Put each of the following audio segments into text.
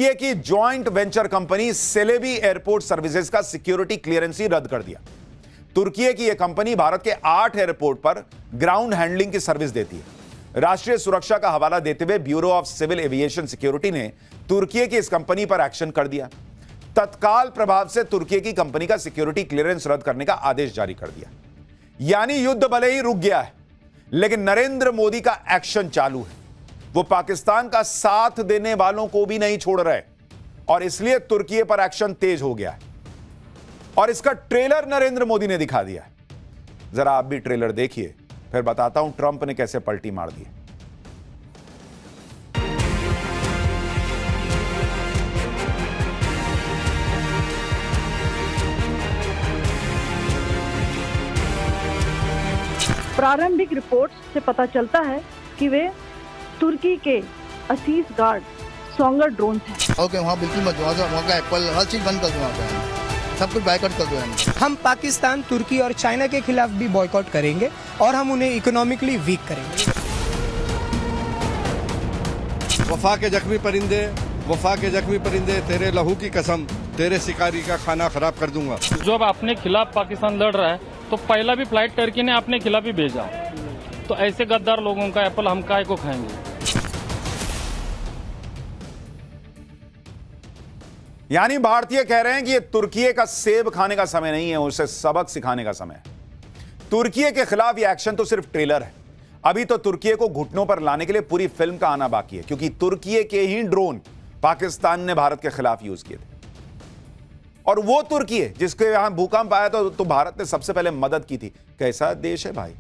तुर्की की joint venture company Celebi airport services का security clearance ही रद्द कर दिया। तुर्की की यह कंपनी भारत के 8 एयरपोर्ट पर ग्राउंड हैंडलिंग की सर्विस देती है। राष्ट्रीय सुरक्षा का हवाला देते हुए bureau of civil aviation security ने तुर्की की इस कंपनी पर एक्शन कर दिया। तत्काल प्रभाव से तुर्की की कंपनी का सिक्योरिटी क्लियरेंस रद्द करने का आदेश जारी कर दिया। यानी युद्ध भले ही रुक गया है, लेकिन नरेंद्र मोदी का एक्शन चालू है। वो पाकिस्तान का साथ देने वालों को भी नहीं छोड़ रहे और इसलिए तुर्की पर एक्शन तेज हो गया है और इसका ट्रेलर नरेंद्र मोदी ने दिखा दिया है। जरा आप भी ट्रेलर देखिए, फिर बताता हूं ट्रंप ने कैसे पलटी मार दी। प्रारंभिक रिपोर्ट्स से पता चलता है कि वे तुर्की के असीस गार्ड सोंगर ड्रोन हैं। ओके, वहाँ बिल्कुल मत जाओ, वहाँ का एप्पल हर चीज़ बंद कर दो, वहाँ पे सब कुछ बायकॉट कर दो। हम पाकिस्तान, तुर्की और चाइना के खिलाफ भी बॉयकॉट करेंगे और हम उन्हें इकोनॉमिकली वीक करेंगे। वफा के जख्मी परिंदे, वफा के जख्मी परिंदे, तेरे लहू की कसम, तेरे शिकारी का खाना खराब कर दूंगा। जो अब अपने खिलाफ पाकिस्तान लड़ रहा है, तो पहला भी फ्लाइट टर्की ने अपने खिलाफ ही भेजा। तो ऐसे गद्दार लोगों का एप्पल हम काय को खाएंगे। यानी भारतीय कह रहे हैं कि ये तुर्की का सेब खाने का समय नहीं है, उसे सबक सिखाने का समय है। तुर्की के खिलाफ ये एक्शन तो सिर्फ ट्रेलर है। अभी तो तुर्की को घुटनों पर लाने के लिए पूरी फिल्म का आना बाकी है, क्योंकि तुर्की के ही ड्रोन पाकिस्तान ने भारत के खिलाफ यूज किए थे। और वो तुर्की है जिसके यहां भूकंप आया तो भारत ने सबसे पहले मदद की थी। कैसा देश है भाई।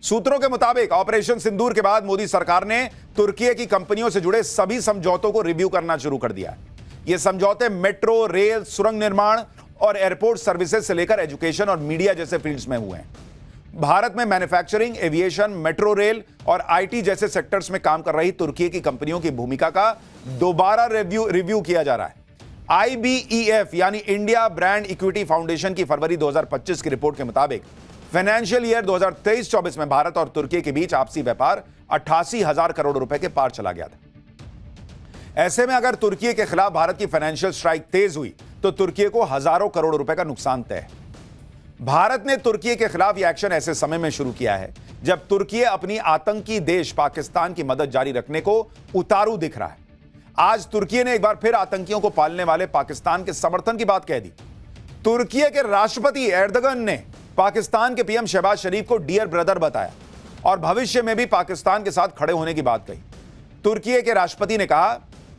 सूत्रों के मुताबिक ऑपरेशन सिंदूर के बाद मोदी सरकार ने तुर्की की कंपनियों से जुड़े सभी समझौतों को रिव्यू करना शुरू कर दिया है। ये समझौते मेट्रो, रेल, सुरंग निर्माण और एयरपोर्ट सर्विसेज से लेकर एजुकेशन और मीडिया जैसे फील्ड्स में हुए हैं। भारत में मैन्युफैक्चरिंग, एविएशन, मेट्रो रेल और आईटी जैसे सेक्टर्स में काम कर रही तुर्की की कंपनियों की भूमिका का दोबारा रिव्यू किया जा रहा है। IBEF यानी इंडिया ब्रांड इक्विटी फाउंडेशन की फरवरी 2025 की रिपोर्ट के मुताबिक फाइनेंशियल ईयर 2023-24 में भारत और तुर्की के बीच आपसी व्यापार 88,000 करोड़ रुपए के पार चला गया था। ऐसे में अगर तुर्की के खिलाफ भारत की फाइनेंशियल स्ट्राइक तेज हुई तो तुर्की को हजारों करोड़ रुपए का नुकसान तय है। भारत ने तुर्की के खिलाफ यह एक्शन ऐसे समय में शुरू किया है जब तुर्की अपनी आतंकी देश पाकिस्तान की मदद जारी रखने को उतारू दिख रहा है। आज तुर्की ने एक बार फिर आतंकियों को पालने वाले पाकिस्तान के समर्थन की बात कह दी। तुर्की के राष्ट्रपति एर्दोगन ने पाकिस्तान के पीएम शहबाज शरीफ को डियर ब्रदर बताया और भविष्य में भी पाकिस्तान के साथ खड़े होने की बात कही। तुर्की के राष्ट्रपति ने कहा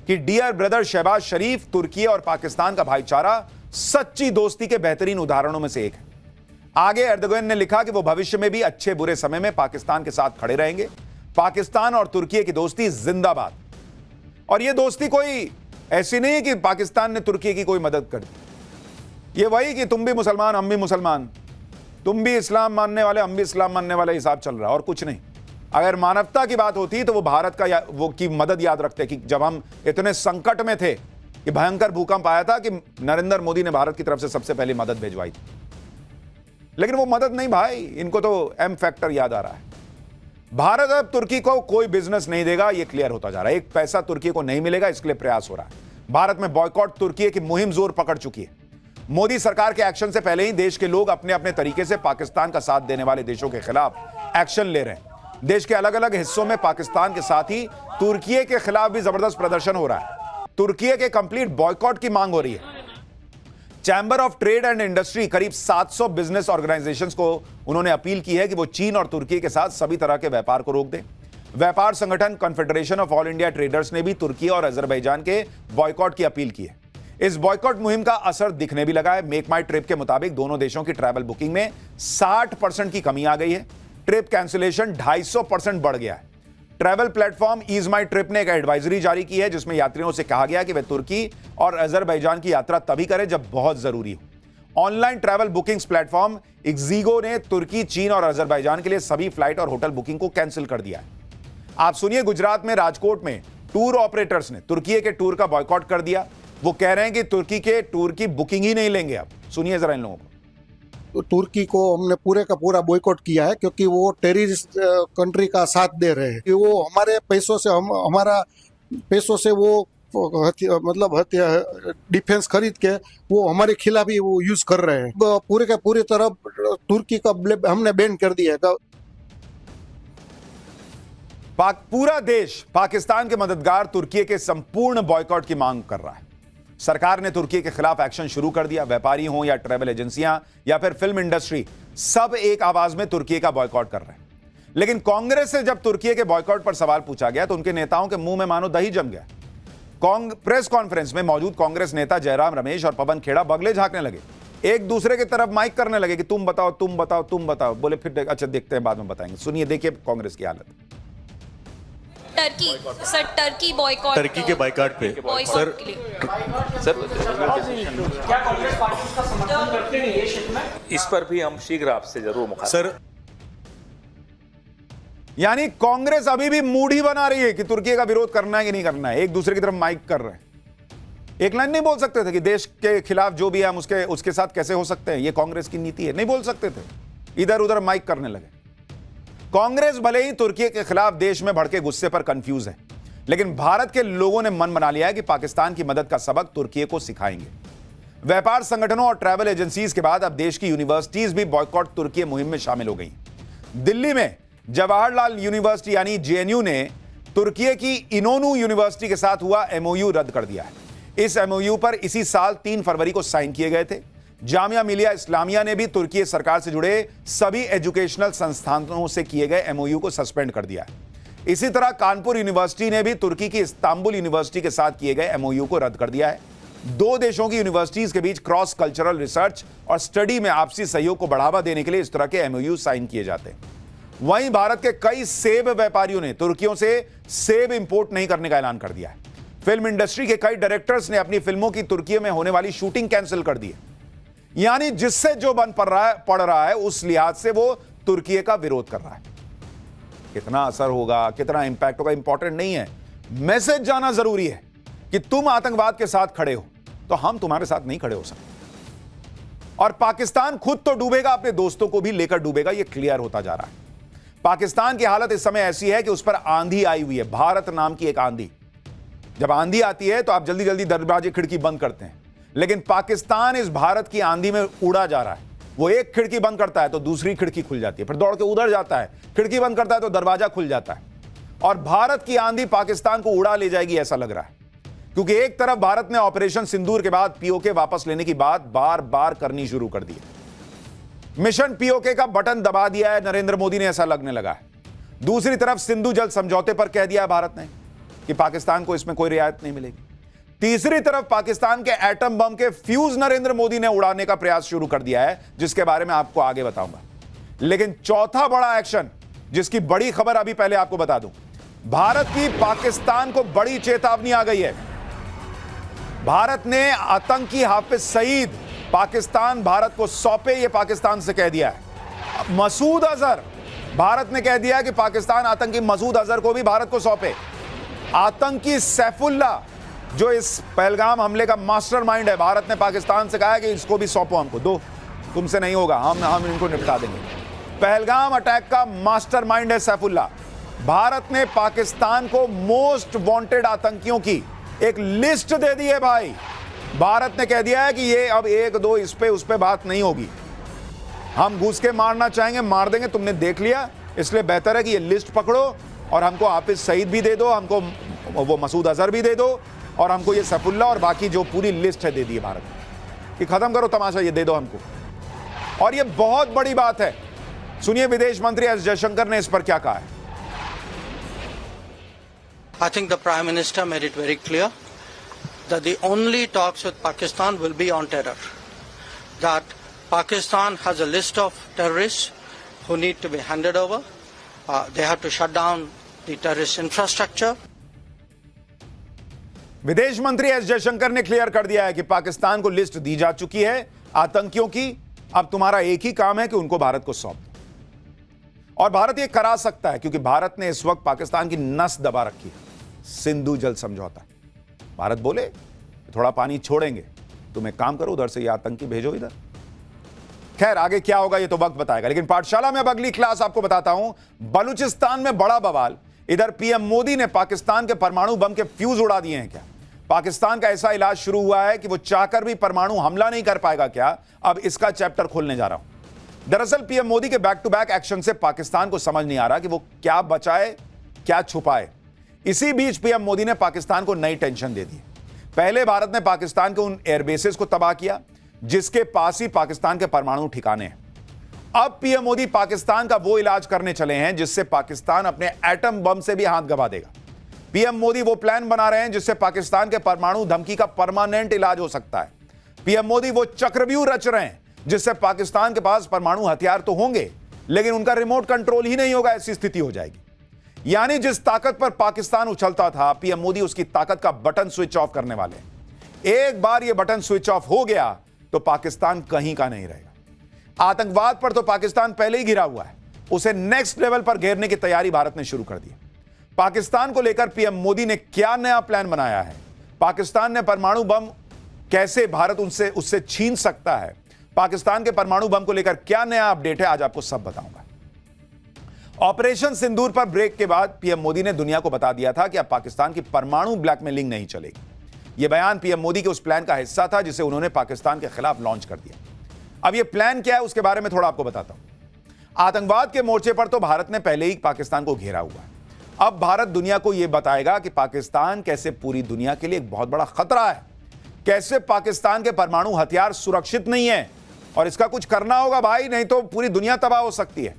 कि डियर ब्रदर शहबाज शरीफ तुर्की और पाकिस्तान का भाईचारा सच्ची दोस्ती के बेहतरीन उदाहरणों में से एक है। आगे एर्दोगन ने लिखा कि वो भविष्य में भी अच्छे बुरे समय में पाकिस्तान के साथ खड़े रहेंगे। पाकिस्तान और तुर्की की दोस्ती जिंदाबाद। और ये दोस्ती कोई ऐसी नहीं कि पाकिस्तान ने तुर्की की कोई मदद कर दी। ये वही कि तुम भी मुसलमान हम भी मुसलमान, तुम भी इस्लाम मानने वाले हम भी इस्लाम मानने वाले हिसाब चल रहा है और कुछ नहीं। अगर मानवता की बात होती तो वो भारत का वो की मदद याद रखते कि जब हम इतने संकट में थे कि भयंकर भूकंप आया था कि नरेंद्र मोदी ने भारत की तरफ से सबसे पहले मदद भिजवाई थी। लेकिन वो मदद नहीं भाई, इनको तो एम फैक्टर याद आ रहा है। भारत अब तुर्की को कोई बिजनेस नहीं देगा, यह क्लियर होता जा रहा है। एक पैसा तुर्की को नहीं मिलेगा, इसके लिए प्रयास हो रहा है। भारत में बॉयकॉट तुर्की की मुहिम जोर पकड़ चुकी है। मोदी सरकार के एक्शन से पहले ही देश के लोग अपने अपने तरीके से पाकिस्तान का साथ देने वाले देशों के खिलाफ एक्शन ले रहे हैं। देश के अलग अलग हिस्सों में पाकिस्तान के साथ ही तुर्की के खिलाफ भी जबरदस्त प्रदर्शन हो रहा है। तुर्की के कंप्लीट बॉयकॉट की मांग हो रही है। Chamber of trade and industry करीब 700 बिजनेस ऑर्गेनाइजेशंस को उन्होंने अपील की है कि वो चीन और तुर्की के साथ सभी तरह के व्यापार को रोक दें। व्यापार संगठन confederation of all India traders ने भी तुर्की और अजरबैजान के बॉयकॉट की अपील की है। इस बॉयकॉट मुहिम का असर दिखने भी लगा है। मेक माई ट्रिप के मुताबिक दोनों देशों की ट्रैवल बुकिंग में 60% की कमी आ गई है। ट्रिप कैंसिलेशन 250% बढ़ गया है। ट्रैवल प्लेटफॉर्म ईज माई ट्रिप ने एक एडवाइजरी जारी की है जिसमें यात्रियों से कहा गया कि वे तुर्की और अजरबैजान की यात्रा तभी करें जब बहुत जरूरी हो। ऑनलाइन ट्रैवल बुकिंग्स प्लेटफॉर्म इक्जीगो ने तुर्की, चीन और अजरबैजान के लिए सभी फ्लाइट और होटल बुकिंग को कैंसिल कर दिया है। आप सुनिए, गुजरात में राजकोट में टूर ऑपरेटर्स ने तुर्की के टूर का बॉयकॉट कर दिया। वो कह रहे हैं कि तुर्की के टूर की बुकिंग ही नहीं लेंगे। आप सुनिए जरा इन लोगों को। तो तुर्की को हमने पूरे का पूरा बॉयकॉट किया है क्योंकि वो टेररिस्ट कंट्री का साथ दे रहे हैं कि वो हमारे पैसों से हमारा पैसों से वो मतलब डिफेंस खरीद के वो हमारे खिलाफ ही वो यूज कर रहे हैं। पूरे का पूरी तरह तुर्की का हमने बैन कर दिया है। पूरा देश पाकिस्तान के मददगार तुर्की के संपूर्ण बॉयकॉट की मांग कर रहा है। सरकार ने तुर्की के खिलाफ एक्शन शुरू कर दिया। व्यापारी हों या ट्रैवल एजेंसियां या फिर फिल्म इंडस्ट्री, सब एक आवाज में तुर्की का बॉयकॉट कर रहे हैं। लेकिन कांग्रेस से जब तुर्की के बॉयकॉट पर सवाल पूछा गया तो उनके नेताओं के मुंह में मानो दही जम गया। प्रेस कॉन्फ्रेंस में मौजूद कांग्रेस नेता जयराम रमेश और पवन खेड़ा बगले झांकने लगे, एक दूसरे की तरफ माइक करने लगे कि तुम बताओ तुम बताओ तुम बताओ। बोले फिर अच्छा देखते हैं, बाद में बताएंगे। सुनिए, देखिए कांग्रेस की हालत। टर्की बॉयकॉट, टर्की के बॉयकॉट पे सर क्या कांग्रेस पार्टी इसका समर्थन करते नहीं है क्षेत्र में? इस पर भी हम शीघ्र आपसे जरूर मुखातिब। सर यानी कांग्रेस अभी भी मूड ही बना रही है कि तुर्की का विरोध करना है कि नहीं करना है। एक दूसरे की तरफ माइक कर रहे हैं। एक लाइन नहीं बोल सकते थे कि देश के खिलाफ जो भी है हम उसके साथ कैसे हो सकते हैं, ये कांग्रेस की नीति है। नहीं बोल सकते थे, इधर उधर माइक करने लगे। कांग्रेस भले ही तुर्की के खिलाफ देश में भड़के गुस्से पर कंफ्यूज है, लेकिन भारत के लोगों ने मन बना लिया है कि पाकिस्तान की मदद का सबक तुर्की को सिखाएंगे। व्यापार संगठनों और ट्रैवल एजेंसीज के बाद अब देश की यूनिवर्सिटीज भी बॉयकॉट तुर्की मुहिम में शामिल हो गई। दिल्ली में जवाहरलाल यूनिवर्सिटी यानी जेएनयू ने तुर्की की इनोनू यूनिवर्सिटी के साथ हुआ एमओयू रद्द कर दिया है। इस एमओयू पर इसी साल 3 फरवरी को साइन किए गए थे। जामिया मिलिया इस्लामिया ने भी तुर्की सरकार से जुड़े सभी एजुकेशनल संस्थानों से किए गए एमओयू को सस्पेंड कर दिया है। इसी तरह कानपुर यूनिवर्सिटी ने भी तुर्की की इस्तांबुल यूनिवर्सिटी के साथ किए गए एमओयू को रद्द कर दिया है। दो देशों की यूनिवर्सिटीज के बीच क्रॉस कल्चरल रिसर्च और स्टडी में आपसी सहयोग को बढ़ावा देने के लिए इस तरह के एमओयू साइन किए जाते हैं। वहीं भारत के कई सेब व्यापारियों ने तुर्कियों से सेब इंपोर्ट नहीं करने का ऐलान कर दिया है। फिल्म इंडस्ट्री के कई डायरेक्टर्स ने अपनी फिल्मों की तुर्की में होने वाली शूटिंग कैंसिल कर दी है। यानी जिससे जो बन पड़ रहा है उस लिहाज से वो तुर्की का विरोध कर रहा है। कितना असर होगा, कितना इंपैक्ट होगा, इंपॉर्टेंट नहीं है। मैसेज जाना जरूरी है कि तुम आतंकवाद के साथ खड़े हो तो हम तुम्हारे साथ नहीं खड़े हो सकते। और पाकिस्तान खुद तो डूबेगा, अपने दोस्तों को भी लेकर डूबेगा, यह क्लियर होता जा रहा है। पाकिस्तान की हालत इस समय ऐसी है कि उस पर आंधी आई हुई है, भारत नाम की एक आंधी। जब आंधी आती है तो आप जल्दी जल्दी दरवाजे खिड़की बंद करते हैं, लेकिन पाकिस्तान इस भारत की आंधी में उड़ा जा रहा है। वो एक खिड़की बंद करता है तो दूसरी खिड़की खुल जाती है, फिर दौड़ के उधर जाता है, खिड़की बंद करता है तो दरवाजा खुल जाता है। और भारत की आंधी पाकिस्तान को उड़ा ले जाएगी ऐसा लग रहा है, क्योंकि एक तरफ भारत ने ऑपरेशन सिंदूर के बाद पीओके वापस लेने की बात बार बार करनी शुरू कर दी है। मिशन पीओके का बटन दबा दिया है नरेंद्र मोदी ने, ऐसा लगने लगा है। दूसरी तरफ सिंधु जल समझौते पर कह दिया है भारत ने कि पाकिस्तान को इसमें कोई रियायत नहीं मिलेगी। तीसरी तरफ पाकिस्तान के एटम बम के फ्यूज नरेंद्र मोदी ने उड़ाने का प्रयास शुरू कर दिया है, जिसके बारे में आपको आगे बताऊंगा। लेकिन चौथा बड़ा एक्शन, जिसकी बड़ी खबर अभी पहले आपको बता दूं, भारत की पाकिस्तान को बड़ी चेतावनी आ गई है। भारत ने आतंकी हाफिज सईद पाकिस्तान भारत को सौंपे, यह पाकिस्तान से कह दिया है। मसूद अजहर, भारत ने कह दिया कि पाकिस्तान आतंकी मसूद अजहर को भी भारत को सौंपे। आतंकी सैफुल्लाह, जो इस पहलगाम हमले का मास्टरमाइंड है, भारत ने पाकिस्तान से कहा है कि इसको भी सौंपो, हमको दो, तुमसे नहीं होगा, हम इनको निपटा देंगे। पहलगाम अटैक का मास्टरमाइंड है सैफुल्लाह। भारत ने पाकिस्तान को मोस्ट वांटेड आतंकियों की एक लिस्ट दे दी है भाई। भारत ने कह दिया है कि ये अब एक दो इस पे उस पे बात नहीं होगी, हम घुस के मारना चाहेंगे मार देंगे, तुमने देख लिया, इसलिए बेहतर है कि ये लिस्ट पकड़ो और हमको हाफिज सईद भी दे दो, हमको वो मसूद अजहर भी दे दो, और हमको ये सैफुल्लाह और बाकी जो पूरी लिस्ट है दे दी है भारत कि खत्म करो तमाशा, ये दे दो हमको। और ये बहुत बड़ी बात है। सुनिए विदेश मंत्री एस जयशंकर ने इस पर क्या कहा है। I think the Prime Minister made it very clear that the only talks with Pakistan will be on terror. That Pakistan has a list of terrorists who need to be handed over. They have to shut down the terrorist infrastructure. विदेश मंत्री S Jaishankar ने clear कर दिया है कि पाकिस्तान को list दी जा चुकी है आतंकियों की, अब तुम्हारा एक ही काम है कि उनको भारत को सौंप दो। और भारत ये करा सकता है क्योंकि भारत ने इस वक्त पाकिस्तान की नस दबा रखी है, सिंधु जल समझौता। भारत बोले थोड़ा पानी छोड़ेंगे, तुम एक काम करो, उधर से ये आतंकी भेजो इधर। खैर आगे क्या होगा ये तो वक्त बताएगा, लेकिन पाठशाला में अब अगली क्लास आपको बताता हूं। बलूचिस्तान में बड़ा बवाल, इधर पीएम मोदी ने पाकिस्तान के परमाणु बम के फ्यूज उड़ा दिए हैं क्या? पाकिस्तान का ऐसा इलाज शुरू हुआ है कि वो चाहकर भी परमाणु हमला नहीं कर पाएगा क्या? अब इसका चैप्टर खोलने जा रहा हूं। दरअसल पीएम मोदी के बैक टू बैक एक्शन से पाकिस्तान को समझ नहीं आ रहा कि वो क्या बचाए क्या छुपाए। इसी बीच पीएम मोदी ने पाकिस्तान को नई टेंशन दे दी। पहले भारत ने पाकिस्तान के उन एयरबेसेस को तबाह किया जिसके पास ही पाकिस्तान के परमाणु ठिकाने हैं। अब पीएम मोदी पाकिस्तान का वो इलाज करने चले हैं जिससे पाकिस्तान अपने एटम बम से भी हाथ गवा देगा। पीएम मोदी वो प्लान बना रहे हैं जिससे पाकिस्तान के परमाणु धमकी का परमानेंट इलाज हो सकता है। पीएम मोदी वो चक्रव्यूह रच रहे हैं जिससे पाकिस्तान के पास परमाणु हथियार तो होंगे लेकिन उनका रिमोट कंट्रोल ही नहीं होगा, ऐसी स्थिति हो जाएगी। यानी जिस ताकत पर पाकिस्तान उछलता था, पीएम मोदी उसकी ताकत का बटन स्विच ऑफ करने वाले हैं। एक बार यह बटन स्विच ऑफ हो गया तो पाकिस्तान कहीं का नहीं रहेगा। आतंकवाद पर तो पाकिस्तान पहले ही घिरा हुआ है, उसे नेक्स्ट लेवल पर घेरने की तैयारी भारत ने शुरू कर दी। पाकिस्तान को लेकर पीएम मोदी ने क्या नया प्लान बनाया है? पाकिस्तान ने परमाणु बम कैसे भारत उससे छीन सकता है? पाकिस्तान के परमाणु बम को लेकर क्या नया अपडेट है, आज आपको सब बताऊंगा। ऑपरेशन सिंदूर पर ब्रेक के बाद पीएम मोदी ने दुनिया को बता दिया था कि अब पाकिस्तान की परमाणु ब्लैकमेलिंग नहीं चलेगी। यह बयान पीएम मोदी के उस प्लान का हिस्सा था जिसे उन्होंने पाकिस्तान के खिलाफ लॉन्च कर दिया। अब यह प्लान क्या है उसके बारे में थोड़ा आपको बताता हूं। आतंकवाद के मोर्चे पर तो भारत ने पहले ही पाकिस्तान को घेरा हुआ है। अब भारत दुनिया को यह बताएगा कि पाकिस्तान कैसे पूरी दुनिया के लिए एक बहुत बड़ा खतरा है, कैसे पाकिस्तान के परमाणु हथियार सुरक्षित नहीं है और इसका कुछ करना होगा भाई, नहीं तो पूरी दुनिया तबाह हो सकती है।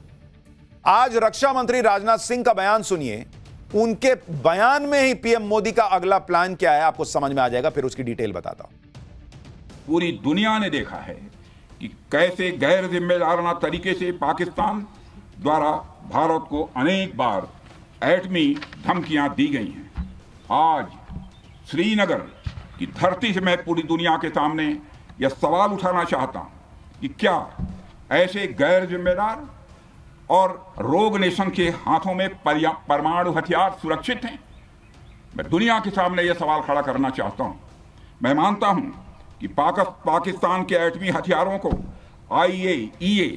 आज रक्षा मंत्री राजनाथ सिंह का बयान सुनिए। उनके बयान में ही पीएम मोदी का अगला प्लान क्या है आपको समझ में आ जाएगा, फिर उसकी डिटेल बताता हूं। पूरी दुनिया ने देखा है कि कैसे गैर जिम्मेदाराना तरीके से पाकिस्तान द्वारा भारत को अनेक बार एटमी धमकियां दी गई हैं। आज श्रीनगर की धरती से मैं पूरी दुनिया के सामने यह सवाल उठाना चाहता हूं कि क्या ऐसे गैर जिम्मेदार और रोग नेशन के हाथों में परमाणु हथियार सुरक्षित हैं? मैं दुनिया के सामने यह सवाल खड़ा करना चाहता हूं। मैं मानता हूं कि पाकिस्तान के एटमी हथियारों को IAEA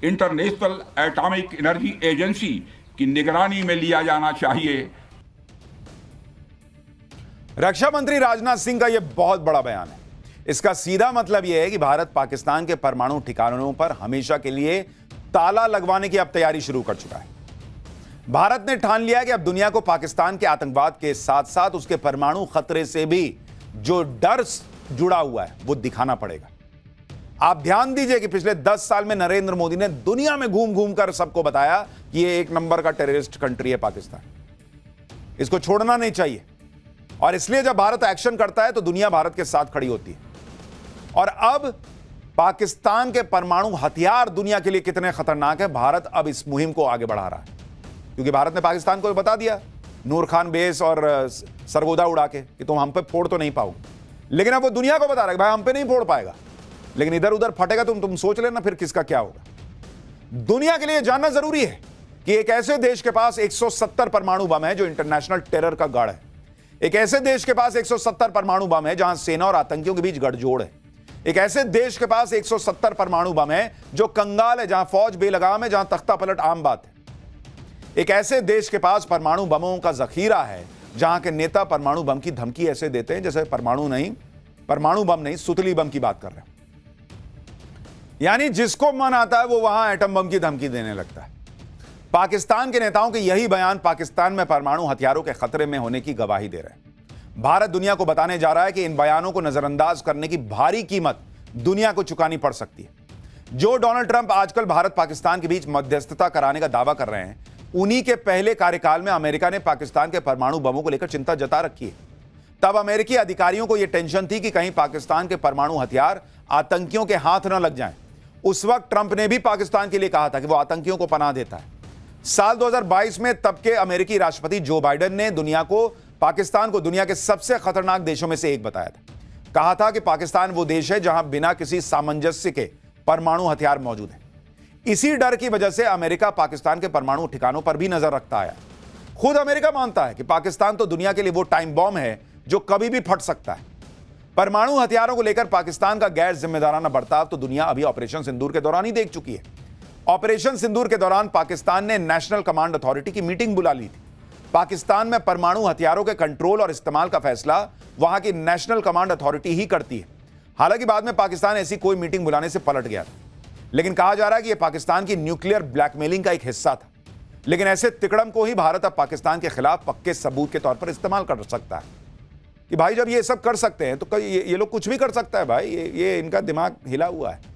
international atomic energy agency की निगरानी में लिया जाना चाहिए। रक्षा मंत्री राजनाथ सिंह का यह बहुत बड़ा बयान है। इसका सीधा मतलब यह है कि भारत पाकिस्तान के परमाणु ठिकानों पर हमेशा के लिए ताला लगवाने की अब तैयारी शुरू कर चुका है। भारत ने ठान लिया कि अब दुनिया को पाकिस्तान के आतंकवाद के साथ साथ उसके परमाणु खतरे से भी जो डर जुड़ा हुआ है वो दिखाना पड़ेगा। आप ध्यान दीजिए कि पिछले 10 साल में नरेंद्र मोदी ने दुनिया में घूम घूम कर सबको बताया कि ये एक नंबर का टेररिस्ट कंट्री है पाकिस्तान, इसको छोड़ना नहीं चाहिए। और इसलिए जब भारत एक्शन करता है तो दुनिया भारत के साथ खड़ी होती है। और अब पाकिस्तान के परमाणु हथियार दुनिया के लिए कितने खतरनाक है, भारत अब इस मुहिम को आगे बढ़ा रहा है। क्योंकि भारत ने पाकिस्तान को बता दिया नूर खान बेस और सरगोदा उड़ा के कि तुम हम पे फोड़ तो नहीं पाओगे, लेकिन अब वो दुनिया को बता रहा है भाई हम पे नहीं फोड़ पाएगा, लेकिन इधर उधर फटेगा तुम सोच लेना फिर किसका क्या होगा। दुनिया के लिए जानना जरूरी है कि एक ऐसे देश के पास 170 परमाणु बम है जो इंटरनेशनल टेरर का गढ़ है। एक ऐसे देश के पास 170 परमाणु बम है जहां सेना और आतंकियों के बीच गठजोड़ है। एक ऐसे देश के पास 170 परमाणु बम है जो कंगाल है, जहां फौज बेलगाम है, जहां तख्ता पलट आम बात है। एक ऐसे देश के पास परमाणु बमों का जखीरा है जहां के नेता परमाणु बम की धमकी ऐसे देते हैं जैसे परमाणु बम नहीं सुतली बम की बात कर रहे हैं। यानी जिसको मन आता है वो वहां एटम बम की धमकी देने लगता है। पाकिस्तान के नेताओं के यही बयान पाकिस्तान में परमाणु हथियारों के खतरे में होने की गवाही दे रहे हैं। भारत दुनिया को बताने जा रहा है कि इन बयानों को नजरअंदाज करने की भारी कीमत दुनिया को चुकानी पड़ सकती है। जो डोनाल्ड ट्रंप आजकल भारत पाकिस्तान के बीच मध्यस्थता कराने का दावा कर रहे हैं, उन्हीं के पहले कार्यकाल में अमेरिका ने पाकिस्तान के परमाणु बमों को लेकर चिंता जता रखी है। तब अमेरिकी अधिकारियों को यह टेंशन थी कि कहीं पाकिस्तान के परमाणु हथियार आतंकियों के हाथ न लग जाएं। उस वक्त ट्रंप ने भी पाकिस्तान के लिए कहा था कि वो आतंकियों को पनाह देता है। साल 2022 में तब के अमेरिकी राष्ट्रपति जो बाइडेन ने पाकिस्तान को दुनिया के सबसे खतरनाक देशों में से एक बताया था। कहा था कि पाकिस्तान वो देश है जहां बिना किसी सामंजस्य के परमाणु हथियार मौजूद है। इसी डर की वजह से अमेरिका पाकिस्तान के परमाणु ठिकानों पर भी नजर रखता आया। खुद अमेरिका मानता है कि पाकिस्तान तो दुनिया के लिए वो टाइम बॉम्ब है जो कभी भी फट सकता है। परमाणु हथियारों को लेकर पाकिस्तान का गैर जिम्मेदाराना बर्ताव तो दुनिया अभी ऑपरेशन सिंदूर के दौरान ही देख चुकी है। ऑपरेशन सिंदूर के दौरान पाकिस्तान ने नेशनल कमांड अथॉरिटी की मीटिंग बुला ली थी। पाकिस्तान में परमाणु हथियारों के कंट्रोल और इस्तेमाल का फैसला वहां की नेशनल कमांड अथॉरिटी ही करती है। हालांकि बाद में पाकिस्तान ऐसी कोई मीटिंग बुलाने से पलट गया था, लेकिन कहा जा रहा है कि यह पाकिस्तान की न्यूक्लियर ब्लैकमेलिंग का एक हिस्सा था। लेकिन ऐसे तिकड़म को ही भारत अब पाकिस्तान के खिलाफ पक्के सबूत के तौर पर इस्तेमाल कर सकता है कि भाई जब ये सब कर सकते हैं तो ये लोग कुछ भी कर सकता है भाई, ये इनका दिमाग हिला हुआ है।